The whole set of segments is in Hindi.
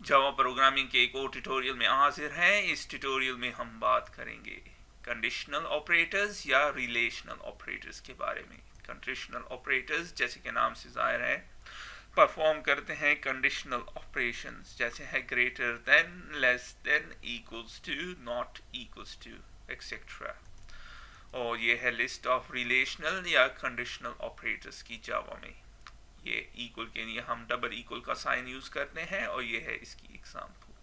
जावा प्रोग्रामिंग के एक और ट्यूटोरियल में हाजिर हैं। इस ट्यूटोरियल में हम बात करेंगे कंडीशनल ऑपरेटर्स या रिलेशनल ऑपरेटर्स के बारे में। कंडीशनल ऑपरेटर्स जैसे कि नाम से ज़ाहिर है परफॉर्म करते हैं कंडीशनल ऑपरेशंस, जैसे है greater than, less than, equals to, not equals to, etcetera. और ये है लिस्ट ऑफ रिलेशनल या कंडीशनल ऑपरेटर्स की जावा में। ये इक्वल के लिए हम डबल इक्वल का साइन यूज करते हैं और ये है इसकी एग्जांपल।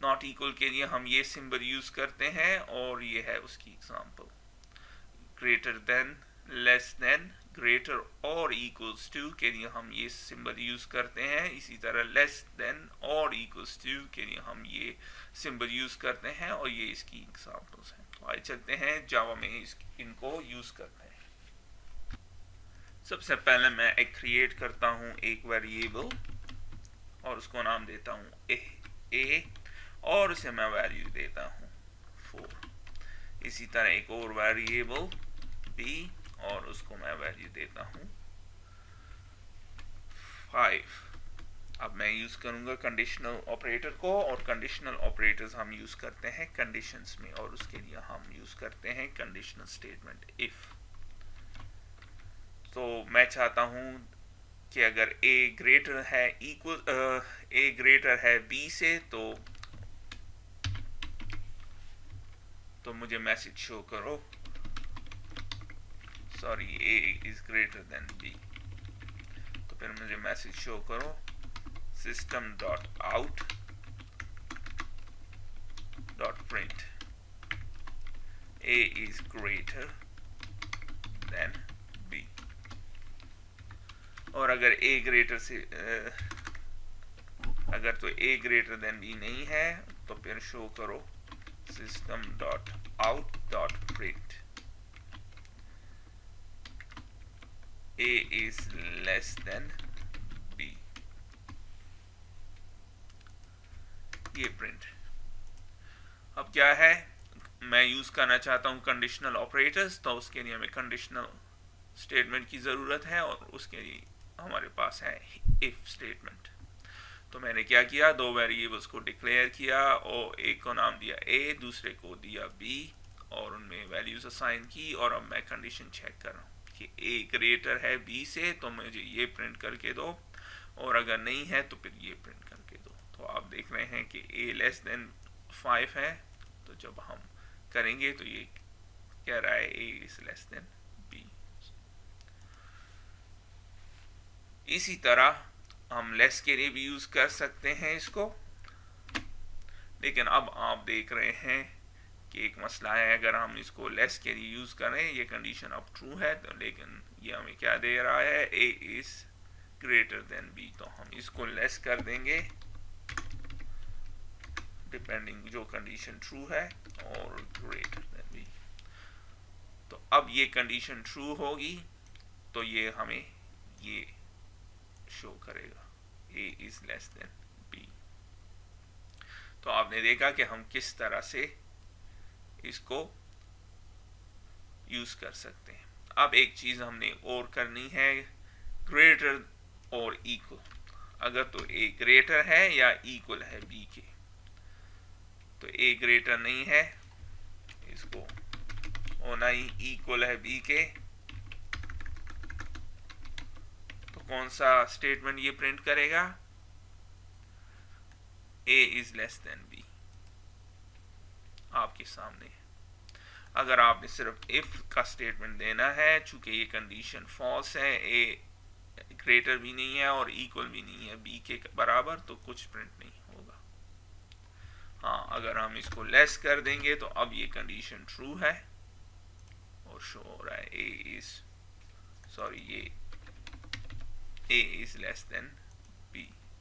नॉट इक्वल के लिए हम ये सिंबल यूज करते हैं और ये है उसकी example. Greater than, less then, greater और इक्वल्स टू के लिए हम ये सिंबल यूज करते हैं। इसी तरह लेस देन और इक्वल्स टू के लिए हम ये सिंबल यूज करते हैं और ये इसकी एग्जांपल्स हैं। तो आइए चलते हैं जावा में इनको यूज करते हैं। सबसे पहले मैं एक क्रिएट करता हूँ एक वेरिएबल और उसको नाम देता हूँ ए और उसे मैं वैल्यू देता हूँ 4। इसी तरह एक और वेरिएबल बी और उसको मैं वैल्यू देता हूँ 5। अब मैं यूज करूंगा कंडीशनल ऑपरेटर को, और कंडीशनल ऑपरेटर्स हम यूज करते हैं कंडीशंस में, और उसके लिए हम यूज करते हैं कंडीशनल स्टेटमेंट इफ। तो मैं चाहता हूं कि अगर a ग्रेटर है a ग्रेटर है b से तो मुझे मैसेज शो करो, sorry a is greater than b। तो फिर मुझे मैसेज शो करो system dot out dot print a is greater than b। और अगर a ग्रेटर से अगर तो a ग्रेटर देन b नहीं है तो फिर शो करो system dot out dot print a is less than b। ये प्रिंट। अब क्या है, मैं यूज करना चाहता हूं कंडीशनल ऑपरेटर्स, तो उसके लिए हमें कंडीशनल स्टेटमेंट की जरूरत है और उसके लिए हमारे पास है इफ स्टेटमेंट। तो मैंने क्या किया, दो वेरिएबल्स को डिक्लेयर किया और एक को नाम दिया a, दूसरे को दिया b और उनमें वैल्यूज असाइन की। और अब मैं कंडीशन चेक कर रहा हूँ कि a ग्रेटर है b से तो मुझे ये प्रिंट करके दो, और अगर नहीं है तो फिर ये प्रिंट करके दो। तो आप देख रहे हैं कि a लेस देन 5 है, तो जब हम करेंगे तो ये कह रहा है a is less than b। इसी तरह हम लेस के लिए भी यूज कर सकते हैं इसको, लेकिन अब आप देख रहे हैं कि एक मसला है। अगर हम इसको लेस के लिए यूज करें, ये कंडीशन अब ट्रू है तो, लेकिन ये हमें क्या दे रहा है, a is greater than b। तो हम इसको लेस कर देंगे डिपेंडिंग जो कंडीशन ट्रू है, और ग्रेटर देन b। तो अब ये कंडीशन ट्रू होगी तो ये हमें ये शो करेगा a is less than b। तो आपने देखा कि हम किस तरह से इसको यूज कर सकते हैं। अब एक चीज हमने और करनी है, ग्रेटर और इक्वल। अगर तो a ग्रेटर है या इक्वल है b के, तो a ग्रेटर नहीं है, इसको होना ही इक्वल है b के, तो कौन सा स्टेटमेंट ये प्रिंट करेगा, a is less than b आपके सामने। अगर आपने सिर्फ इफ का स्टेटमेंट देना है, चूंकि ये कंडीशन फॉल्स है, a ग्रेटर भी नहीं है और इक्वल भी नहीं है b के बराबर, तो कुछ प्रिंट नहीं होगा। हाँ, अगर हम इसको लेस कर देंगे तो अब ये कंडीशन ट्रू है और शो हो रहा है ये a is less than b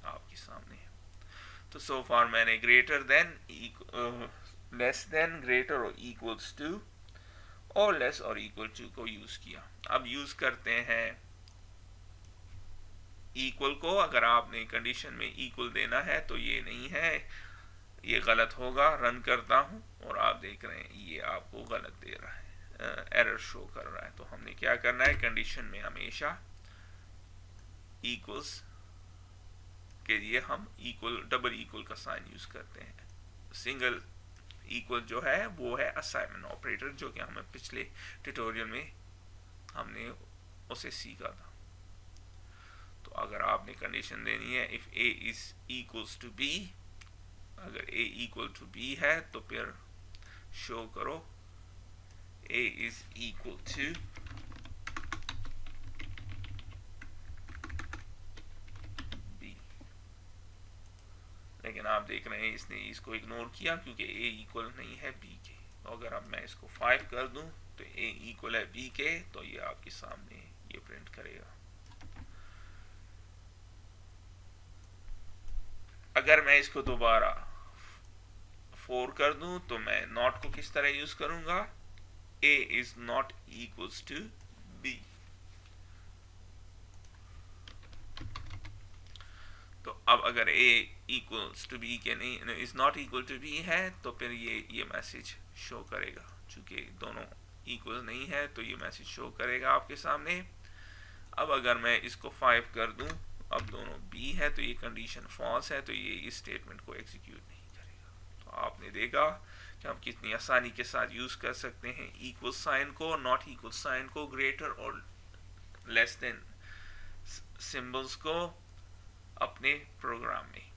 आपके सामने है। तो सो फार मैंने greater than, less then, greater और इक्वल्स टू और लेस और इक्वल टू को यूज किया। अब यूज करते हैं इक्वल को। अगर आपने कंडीशन में इक्वल देना है तो ये नहीं है, ये गलत होगा। रन करता हूं और आप देख रहे हैं ये आपको गलत दे रहा है, एरर शो कर रहा है। तो हमने क्या करना है, कंडीशन में हमेशा इक्वल्स के लिए हम इक्वल डबल इक्वल का साइन यूज करते हैं। सिंगल इक्वल जो है वो है असाइनमेंट ऑपरेटर, जो कि हमें पिछले ट्यूटोरियल में हमने उसे सीखा था। तो अगर आपने कंडीशन देनी है if a is equals to b, अगर a इक्वल टू b है तो फिर शो करो a is equal to b। लेकिन आप देख रहे हैं इसने इसको इग्नोर किया क्योंकि a इक्वल नहीं है b के। तो अगर अब मैं इसको 5 कर दूं तो a इक्वल है b के, तो ये आपके सामने ये प्रिंट करेगा। अगर मैं इसको दोबारा 4 कर दूं तो मैं नॉट को किस तरह यूज करूंगा, a is not equals to b। तो अब अगर a इक्वल्स टू b के नहीं is not equal to b है तो फिर ये मैसेज शो करेगा। चूंकि दोनों इक्वल नहीं है तो ये मैसेज शो करेगा आपके सामने। अब अगर मैं इसको 5 कर दूं, अब दोनों b है तो ये कंडीशन फॉल्स है, तो ये इस स्टेटमेंट को एग्जीक्यूट नहीं करेगा। तो आपने देखा कि हम कितनी आसानी के साथ यूज कर सकते हैं इक्वल साइन को, नॉट इक्वल साइन को, ग्रेटर और लेस देन सिंबल्स को अपने प्रोग्राम में।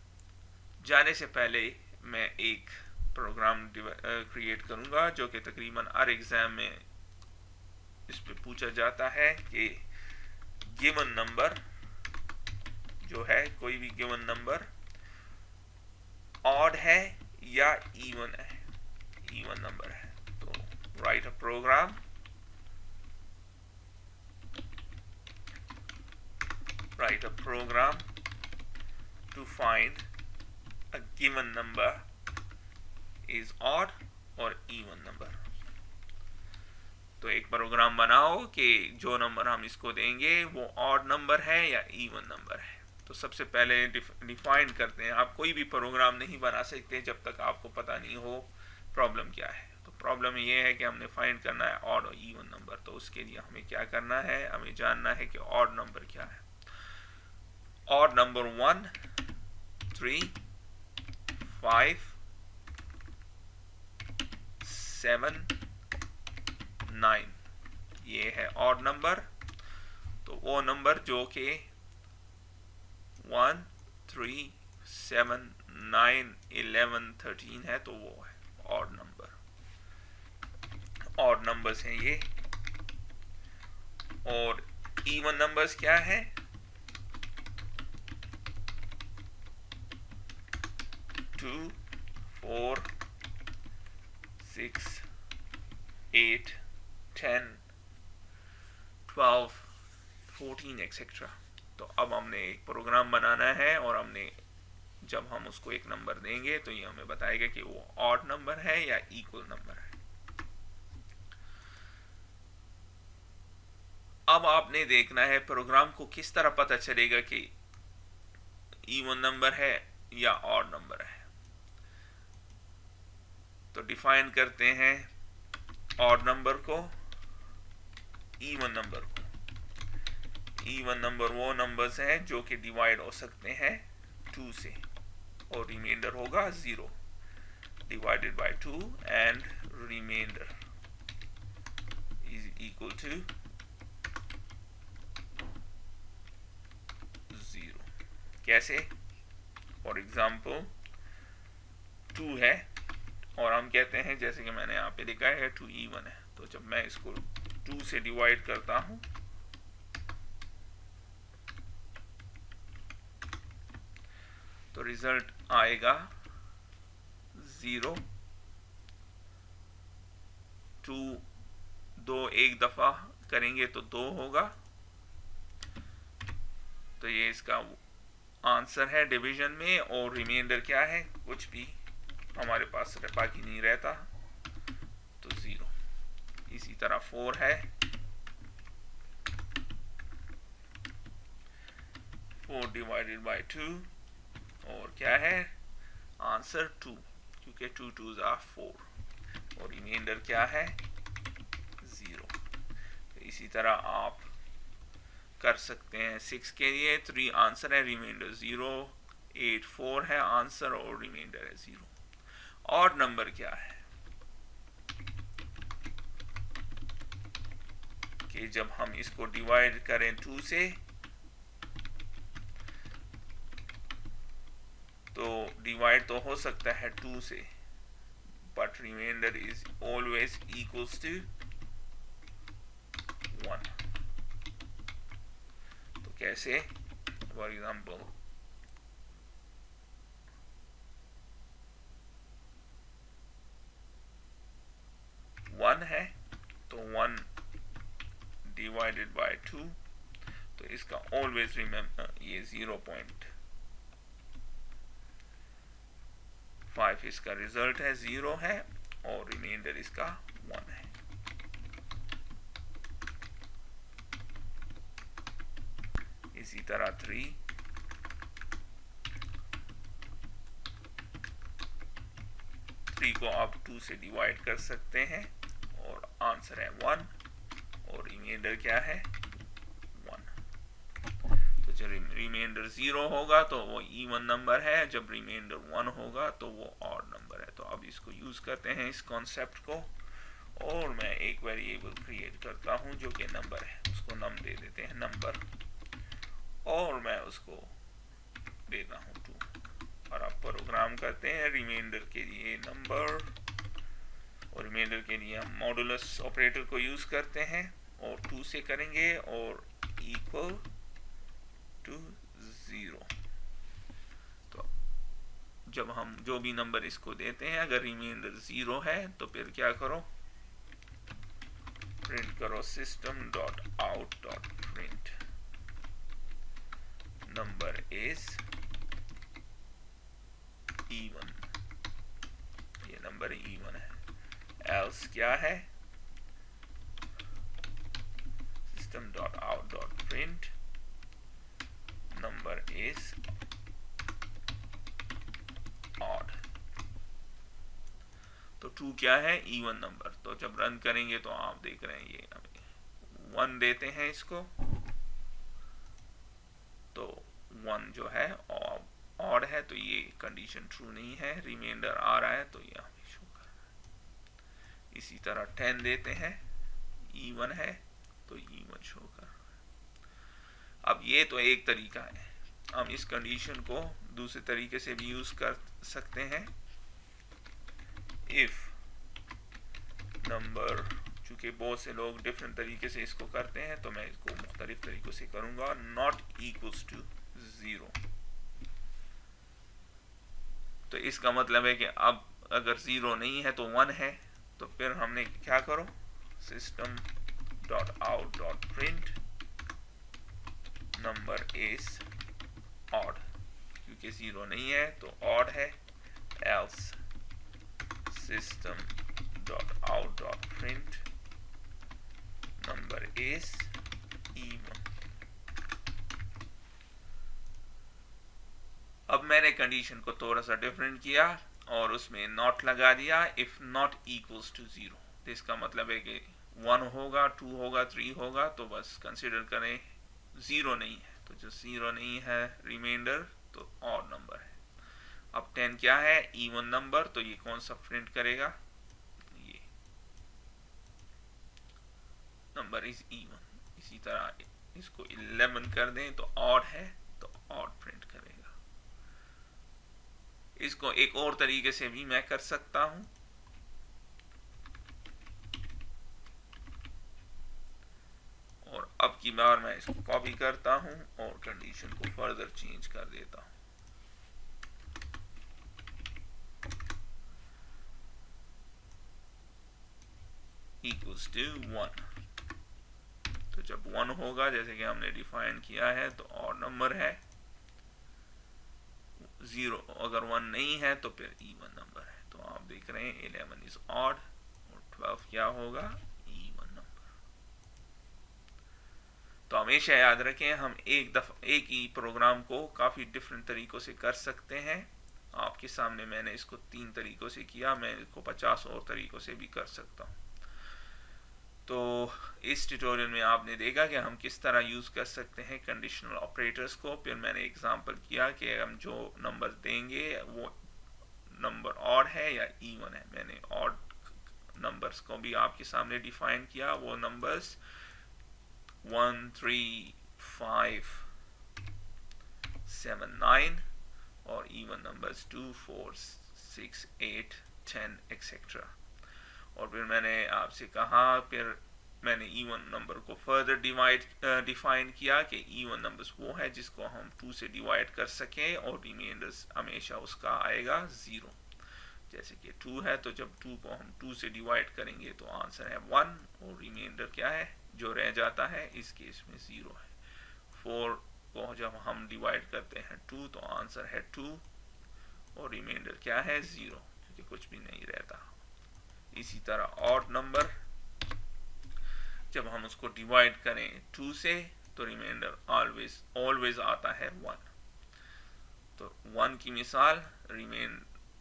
जाने से पहले मैं एक प्रोग्राम क्रिएट करूंगा जो कि तकरीबन हर एग्जाम में इस पे पूछा जाता है कि गिवन नंबर जो है, कोई भी गिवन नंबर ऑड है या इवन है, इवन नंबर है। तो right a program to find a given number is odd or even number। तो एक प्रोग्राम बनाओ कि जो नंबर हम इसको देंगे वो ऑड नंबर है या इवन नंबर है। तो सबसे पहले डिफाइन करते हैं। आप कोई भी प्रोग्राम नहीं बना सकते जब तक आपको पता नहीं हो प्रॉब्लम क्या है। तो प्रॉब्लम ये है कि हमने फाइंड करना है ऑड और इवन नंबर। तो उसके लिए हमें क्या करना है, हमें जानना है कि ऑड नंबर क्या है। ऑड नंबर 1, 3, 5, 7, 9 ये है ऑड नंबर। तो वो नंबर जो कि 1, 3, 7, 9, 11, 13 है तो वो है ऑड नंबर। ऑड नंबर्स हैं ये। और इवन नंबर्स क्या है, 2, 4, 6, 8, 10, 12, 14 एक्सेट्रा। तो अब हमने एक प्रोग्राम बनाना है और हमने जब हम उसको एक नंबर देंगे तो ये हमें बताएगा कि वो ऑड नंबर है या इक्वल नंबर है। अब आपने देखना है प्रोग्राम को किस तरह पता चलेगा कि इवन नंबर है या ऑड नंबर है। तो डिफाइन करते हैं ऑड नंबर को, इवन नंबर को। इवन नंबर वो नंबर्स हैं जो कि डिवाइड हो सकते हैं 2 से और रिमाइंडर होगा 0 divided by 2 and remainder is equal to 0। कैसे? फॉर एग्जाम्पल 2 है और हम कहते हैं जैसे कि मैंने यहाँ पे लिखा है 2 इवन है। तो जब मैं इसको 2 से डिवाइड करता हूं तो रिजल्ट आएगा 0। 2 2 एक दफा करेंगे तो 2 होगा। तो ये इसका आंसर है डिवीजन में। और रिमाइंडर क्या है, कुछ भी हमारे पास बाकी नहीं रहता तो 0। इसी तरह 4 है, 4 डिवाइडेड बाय 2 और क्या है आंसर 2 क्योंकि 2 2s are 4 और रिमाइंडर क्या है 0। तो इसी तरह आप कर सकते हैं 6 के लिए 3 आंसर है, रिमाइंडर 0, 84 है आंसर और रिमाइंडर है 0। और नंबर क्या है कि जब हम इसको डिवाइड करें 2 से तो डिवाइड तो हो सकता है 2 से, but remainder is always equals to 1। तो कैसे? फॉर एग्जाम्पल 1 है तो 1 डिवाइडेड बाय 2, तो इसका ऑलवेज रिमेंबर ये 0.5 इसका रिजल्ट है, 0 है और रिमाइंडर इसका 1 है। इसी तरह 3 को आप 2 से डिवाइड कर सकते हैं और आंसर है 1 और रिमाइंडर क्या है 1। तो जब रिमाइंडर 0 होगा तो वो इवन नंबर है, जब रिमाइंडर 1 होगा तो वो ऑड नंबर है। तो अब इसको यूज करते हैं इस कॉन्सेप्ट को, और मैं एक वेरिएबल क्रिएट करता हूं जो कि नंबर है, उसको नम दे देते हैं नंबर, और मैं उसको देता हूं 2 और आप प्रोग्राम करते हैं रिमाइंडर के लिए नंबर, और रिमाइंडर के लिए हम मॉडुलस ऑपरेटर को यूज करते हैं और 2 से करेंगे और इक्वल टू 0। तो जब हम जो भी नंबर इसको देते हैं अगर रिमाइंडर 0 है तो फिर क्या करो, प्रिंट करो system.out.print नंबर इज even, ये नंबर even है। else क्या है, system.out.print number is odd। तो 2 क्या है, even नंबर। तो जब रन करेंगे तो आप देख रहे हैं ये 1 देते हैं इसको, तो 1 जो है ऑड है, तो ये कंडीशन ट्रू नहीं है, रिमाइंडर आ रहा है तो ये हमें शो कर रहा है। इसी तरह 10 देते हैं, इवन है तो इवन शो कर रहा है। अब ये तो एक तरीका है, हम इस कंडीशन को दूसरे तरीके से भी यूज कर सकते हैं। इफ नंबर, चूंकि बहुत से लोग डिफरेंट तरीके से इसको करते हैं तो मैं इसको मुख्तलिफ तरीकों से करूंगा। नॉट इक्वल्स टू 0, तो इसका मतलब है कि अब अगर 0 नहीं है तो 1 है, तो फिर हमने क्या करो, system.out.print नंबर इज ऑड, क्योंकि 0 नहीं है तो ऑड है। else system.out.print number is even। अब मैंने कंडीशन को थोड़ा सा डिफरेंट किया और उसमें नॉट लगा दिया, इफ नॉट इक्वल्स टू 0। तो इसका मतलब है कि 1 होगा, 2 होगा, 3 होगा, तो बस कंसिडर करें 0 नहीं है। तो जो 0 नहीं है रिमाइंडर तो ऑड नंबर है। अब 10 क्या है, इवन नंबर, तो ये कौन सा प्रिंट करेगा, ये नंबर इज इवन। इसी तरह इसको 11 कर दें तो ऑड है तो ऑड प्रिंट करेगा। इसको एक और तरीके से भी मैं कर सकता हूं, और अब की बार मैं इसको कॉपी करता हूं और कंडीशन को फर्दर चेंज कर देता हूं। इक्वल्स टू 1, तो जब 1 होगा जैसे कि हमने डिफाइन किया है तो ऑड नंबर है। 0 अगर 1 नहीं है तो फिर इवन नंबर है। तो आप देख रहे हैं 11 इज ऑड और 12 क्या होगा, इवन नंबर। तो हमेशा याद रखें हम एक ही प्रोग्राम को काफी डिफरेंट तरीकों से कर सकते हैं। आपके सामने मैंने इसको 3 तरीकों से किया, मैं इसको 50 और तरीकों से भी कर सकता हूं। तो इस ट्यूटोरियल में आपने देखा कि हम किस तरह यूज़ कर सकते हैं कंडीशनल ऑपरेटर्स को। फिर मैंने एग्जांपल किया कि हम जो नंबर देंगे वो नंबर ऑड है या इवन है। मैंने ऑड नंबर्स को भी आपके सामने डिफाइन किया, वो नंबर्स 1, 3, 5, 7, 9 और इवन नंबर्स 2, 4, 6, 8, 10 एक्सेट्रा। और फिर मैंने आपसे कहा, फिर मैंने इवन नंबर को फर्दर डिफाइन किया कि इवन नंबर्स वो है जिसको हम 2 से डिवाइड कर सकें और रिमाइंडर्स हमेशा उसका आएगा 0। जैसे कि 2 है तो जब 2 को हम 2 से डिवाइड करेंगे तो आंसर है 1 और रिमाइंडर क्या है जो रह जाता है, इस केस में 0 है। 4 को जब हम डिवाइड करते हैं 2 तो आंसर है 2 और रिमाइंडर क्या है 0, क्योंकि कुछ भी नहीं रहता। इसी तरह ऑड नंबर जब हम उसको डिवाइड करें 2 से तो रिमाइंडर ऑलवेज आता है 1। तो 1 की मिसाल,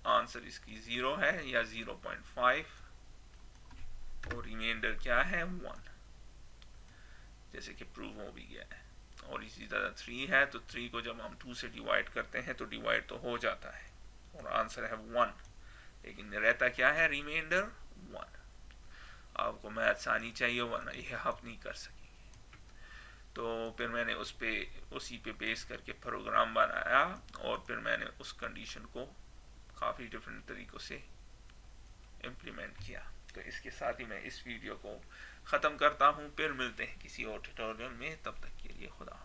आंसर इसकी 0 है या 0.5 और रिमाइंडर क्या है 1, जैसे कि प्रूव हो भी गया है। और इसी तरह 3 है तो 3 को जब हम 2 से डिवाइड करते हैं तो डिवाइड तो हो जाता है और आंसर है 1, लेकिन रहता क्या है रिमाइंडर 1। आपको मैथ्स आनी चाहिए वरना ये आप नहीं कर सकेंगे। तो फिर मैंने उसी पे बेस करके प्रोग्राम बनाया और फिर मैंने उस कंडीशन को काफ़ी डिफरेंट तरीक़ों से इम्प्लीमेंट किया। तो इसके साथ ही मैं इस वीडियो को ख़त्म करता हूँ, फिर मिलते हैं किसी और ट्यूटोरियल में, तब तक के लिए खुदा।